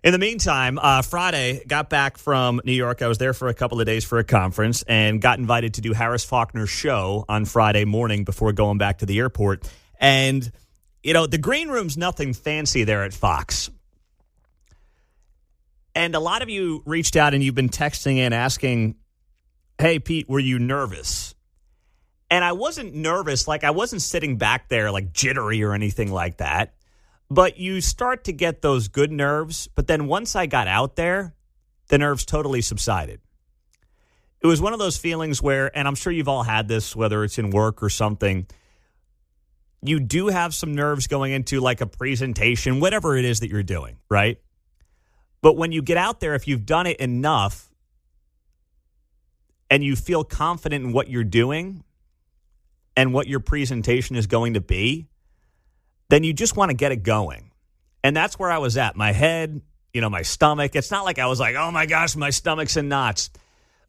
In the meantime, Friday, got back from New York. I was there for a couple of days for a conference and got invited to do Harris Faulkner's show on Friday morning before going back to the airport. And, the green room's nothing fancy there at Fox. And a lot of you reached out and you've been texting in asking, hey, Pete, were you nervous? And I wasn't nervous. I wasn't sitting back there jittery or anything like that. But you start to get those good nerves. But then once I got out there, the nerves totally subsided. It was one of those feelings where, and I'm sure you've all had this, whether it's in work or something, you do have some nerves going into a presentation, whatever it is that you're doing, right? But when you get out there, if you've done it enough and you feel confident in what you're doing and what your presentation is going to be, then you just want to get it going. And that's where I was at. My head, my stomach. It's not like I was oh my gosh, my stomach's in knots.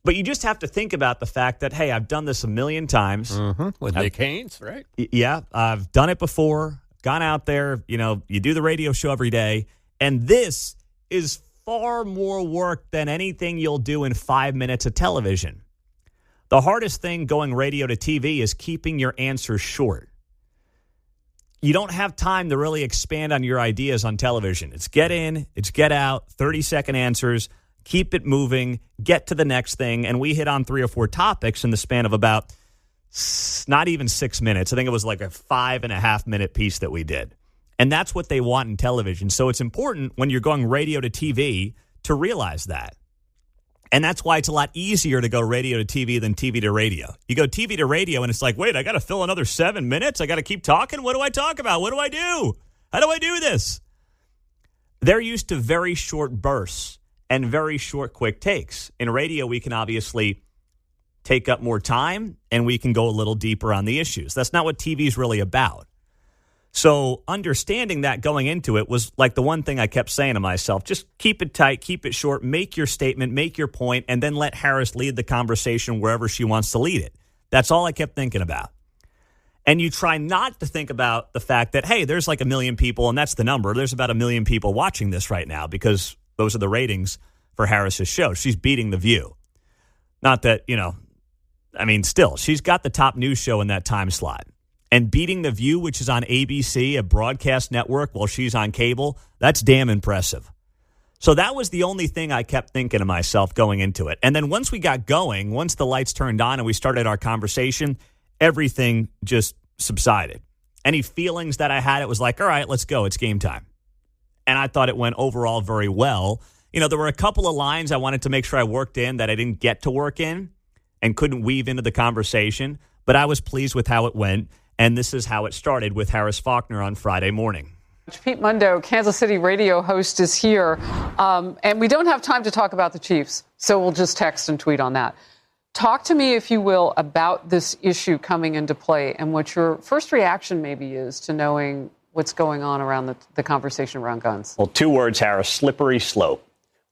But you just have to think about the fact that, hey, I've done this a million times. Mm-hmm. With Nick Haynes, right? Yeah, I've done it before, gone out there, you do the radio show every day. And this is far more work than anything you'll do in 5 minutes of television. The hardest thing going radio to TV is keeping your answers short. You don't have time to really expand on your ideas on television. It's get in, it's get out, 30-second answers, keep it moving, get to the next thing. And we hit on 3 or 4 topics in the span of about not even 6 minutes. I think it was a 5.5-minute piece that we did. And that's what they want in television. So it's important when you're going radio to TV to realize that. And that's why it's a lot easier to go radio to TV than TV to radio. You go TV to radio and it's wait, I got to fill another 7 minutes? I got to keep talking? What do I talk about? What do I do? How do I do this? They're used to very short bursts and very short, quick takes. In radio, we can obviously take up more time and we can go a little deeper on the issues. That's not what TV is really about. So understanding that going into it was the one thing I kept saying to myself, just keep it tight, keep it short, make your statement, make your point, and then let Harris lead the conversation wherever she wants to lead it. That's all I kept thinking about. And you try not to think about the fact that, hey, there's 1 million people, and that's the number. There's about 1 million people watching this right now because those are the ratings for Harris's show. She's beating The View. Not that, still, she's got the top news show in that time slot. And beating The View, which is on ABC, a broadcast network, while she's on cable, that's damn impressive. So that was the only thing I kept thinking to myself going into it. And then once we got going, once the lights turned on and we started our conversation, everything just subsided. Any feelings that I had, it was all right, let's go. It's game time. And I thought it went overall very well. There were a couple of lines I wanted to make sure I worked in that I didn't get to work in and couldn't weave into the conversation. But I was pleased with how it went. And this is how it started with Harris Faulkner on Friday morning. Pete Mundo, Kansas City radio host, is here. And we don't have time to talk about the Chiefs, so we'll just text and tweet on that. Talk to me, if you will, about this issue coming into play and what your first reaction maybe is to knowing what's going on around the conversation around guns. Well, 2 words, Harris: slippery slope.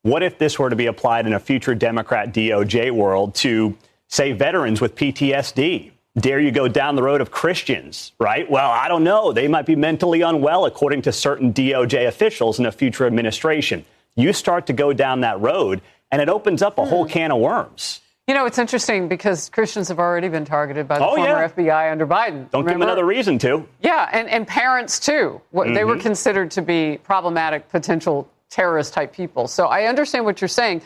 What if this were to be applied in a future Democrat DOJ world to, say, veterans with PTSD? Dare you go down the road of Christians, right? Well, I don't know. They might be mentally unwell, according to certain DOJ officials in a future administration. You start to go down that road, and it opens up a whole can of worms. It's interesting because Christians have already been targeted by the former FBI under Biden. Don't give them another reason to. Yeah, and parents, too. They were considered to be problematic, potential terrorist-type people. So I understand what you're saying.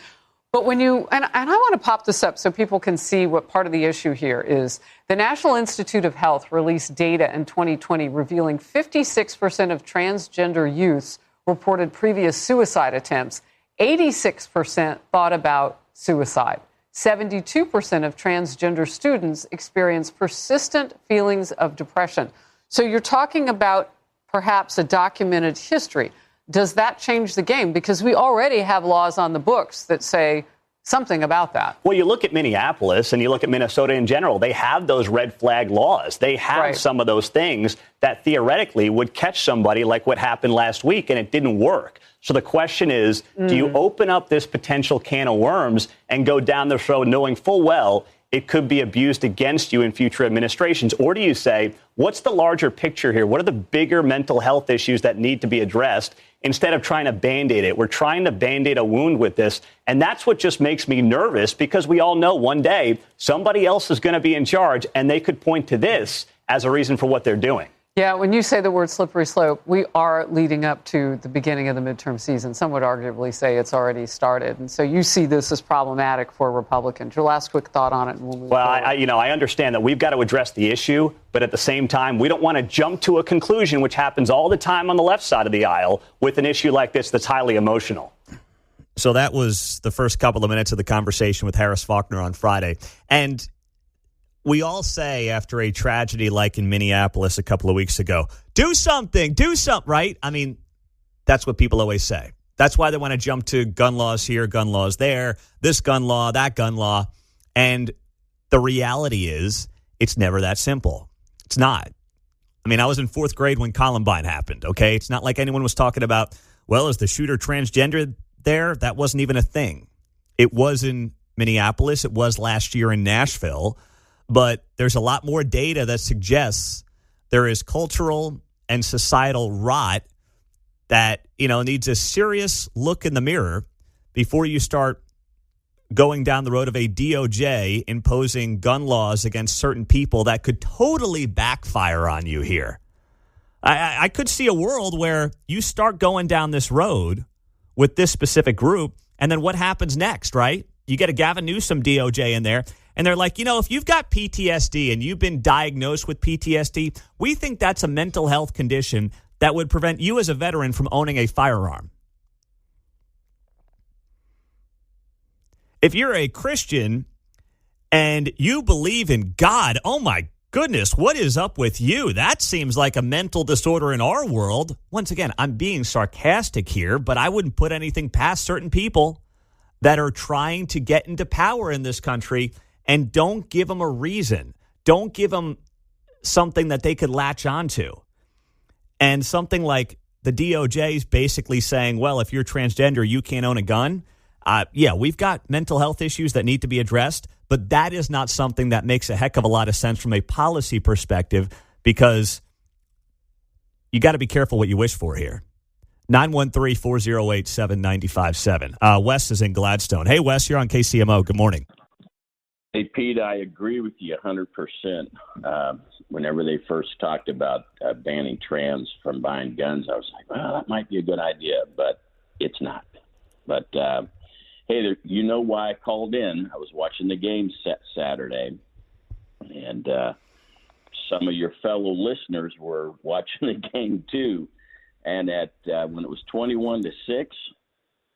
But when you, and I want to pop this up so people can see what part of the issue here is. The National Institute of Health released data in 2020 revealing 56% of transgender youths reported previous suicide attempts. 86% thought about suicide. 72% of transgender students experience persistent feelings of depression. So you're talking about perhaps a documented history. Does that change the game? Because we already have laws on the books that say something about that. Well, you look at Minneapolis and you look at Minnesota in general. They have those red flag laws. They have some of those things that theoretically would catch somebody like what happened last week, and it didn't work. So the question is, do you open up this potential can of worms and go down the road knowing full well it could be abused against you in future administrations? Or do you say, what's the larger picture here? What are the bigger mental health issues that need to be addressed? instead of trying to Band-Aid it. We're trying to Band-Aid a wound with this. And that's what just makes me nervous, because we all know one day somebody else is going to be in charge, and they could point to this as a reason for what they're doing. Yeah, when you say the word slippery slope, we are leading up to the beginning of the midterm season. Some would arguably say it's already started. And so you see this as problematic for Republicans. Your last quick thought on it. And we'll move forward. I understand that we've got to address the issue, but at the same time, we don't want to jump to a conclusion, which happens all the time on the left side of the aisle with an issue like this that's highly emotional. So that was the first couple of minutes of the conversation with Harris Faulkner on Friday. And we all say after a tragedy like in Minneapolis a couple of weeks ago, do something, right? I mean, that's what people always say. That's why they want to jump to gun laws here, gun laws there, this gun law, that gun law. And the reality is it's never that simple. It's not. I mean, I was in fourth grade when Columbine happened, okay? It's not like anyone was talking about, well, is the shooter transgender there? That wasn't even a thing. It was in Minneapolis. It was last year in Nashville. But there's a lot more data that suggests there is cultural and societal rot that, needs a serious look in the mirror before you start going down the road of a DOJ imposing gun laws against certain people that could totally backfire on you here. I could see a world where you start going down this road with this specific group, and then what happens next, right? You get a Gavin Newsom DOJ in there, and they're like, if you've got PTSD and you've been diagnosed with PTSD, we think that's a mental health condition that would prevent you as a veteran from owning a firearm. If you're a Christian and you believe in God, oh my goodness, what is up with you? That seems like a mental disorder in our world. Once again, I'm being sarcastic here, but I wouldn't put anything past certain people that are trying to get into power in this country, and don't give them a reason. Don't give them something that they could latch onto. And something like the DOJ is basically saying, well, if you're transgender, you can't own a gun. Yeah, we've got mental health issues that need to be addressed, but that is not something that makes a heck of a lot of sense from a policy perspective, because you got to be careful what you wish for here. 913-408-7957. Wes is in Gladstone. Hey, Wes, you're on KCMO. Good morning. Hey, Pete, I agree with you 100%. Whenever they first talked about banning trans from buying guns, I was like, well, that might be a good idea, but it's not. But, hey, you know why I called in. I was watching the game Saturday, and some of your fellow listeners were watching the game too. And at when it was 21-6,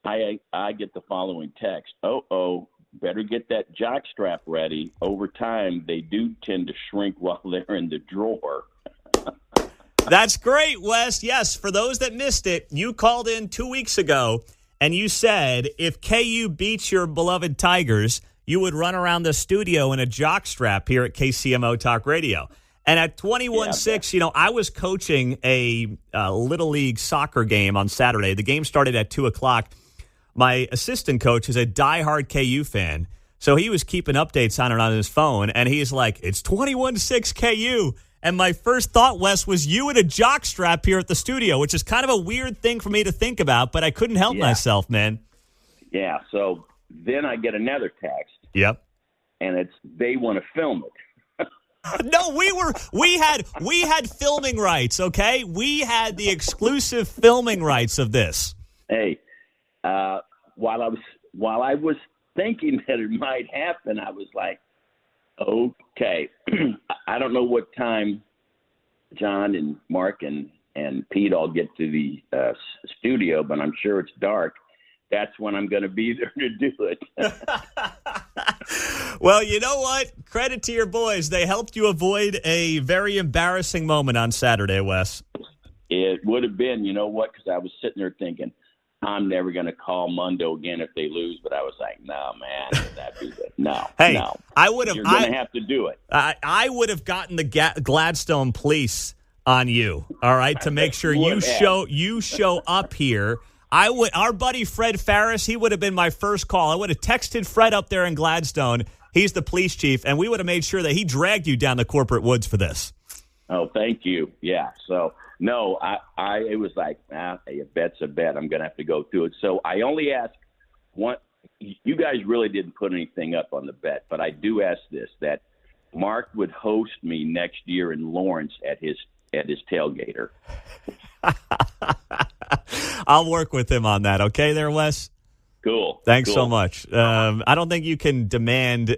I get the following text. Better get that jock strap ready. Over time, they do tend to shrink while they're in the drawer. That's great, Wes. Yes, for those that missed it, you called in 2 weeks ago, and you said if KU beats your beloved Tigers, you would run around the studio in a jock strap here at KCMO Talk Radio. And at 21-6, I was coaching a Little League soccer game on Saturday. The game started at 2 o'clock. My assistant coach is a diehard KU fan, so he was keeping updates on it on his phone, and he's like, it's 21-6 KU. And my first thought, Wes, was you in a jock strap here at the studio, which is kind of a weird thing for me to think about, but I couldn't help myself, man. Yeah, so then I get another text. Yep. And they want to film it. No, we had filming rights, okay? We had the exclusive filming rights of this. Hey, while I was thinking that it might happen, I was like, okay. I don't know what time John and Mark and Pete all get to the studio, but I'm sure it's dark. That's when I'm going to be there to do it. Well, you know what? Credit to your boys. They helped you avoid a very embarrassing moment on Saturday, Wes. It would have been, you know what? Because I was sitting there thinking, I'm never going to call Mundo again if they lose. But I was like, no, man, that'd be good. No, hey, no. I would have. You're going to have to do it. I would have gotten the Gladstone police on you, all right, to make sure you show up here. Our buddy Fred Farris, he would have been my first call. I would have texted Fred up there in Gladstone. He's the police chief, and we would have made sure that he dragged you down the corporate woods for this. Oh, thank you. Yeah. So no, it was like, a bet's a bet. I'm going to have to go through it. So I only ask one. You guys really didn't put anything up on the bet, but I do ask this, that Mark would host me next year in Lawrence at his tailgater. I'll work with him on that. Okay there, Wes? Cool. Thanks cool. so much. I don't think you can demand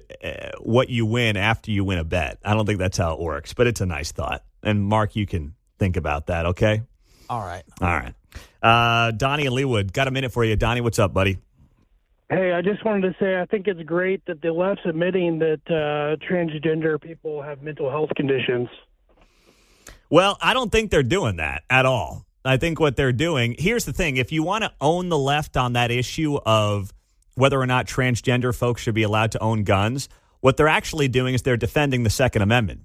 what you win after you win a bet. I don't think that's how it works, but it's a nice thought. And Mark, you can think about that, okay? All right. All right. Donnie and Leewood, got a minute for you. Donnie, what's up, buddy? Hey, I just wanted to say I think it's great that the left's admitting that transgender people have mental health conditions. Well, I don't think they're doing that at all. I think what they're doing, here's the thing. If you want to own the left on that issue of whether or not transgender folks should be allowed to own guns, what they're actually doing is they're defending the Second Amendment.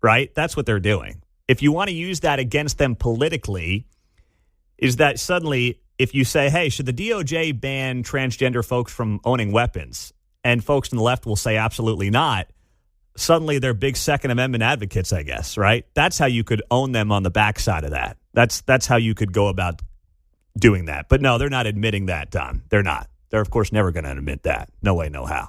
Right? That's what they're doing. If you want to use that against them politically, is that suddenly if you say, hey, should the DOJ ban transgender folks from owning weapons? And folks on the left will say absolutely not. Suddenly they're big Second Amendment advocates, I guess, right? That's how you could own them on the backside of that. That's how you could go about doing that. But no, they're not admitting that, Don. They're not. They're, of course, never going to admit that. No way, no how.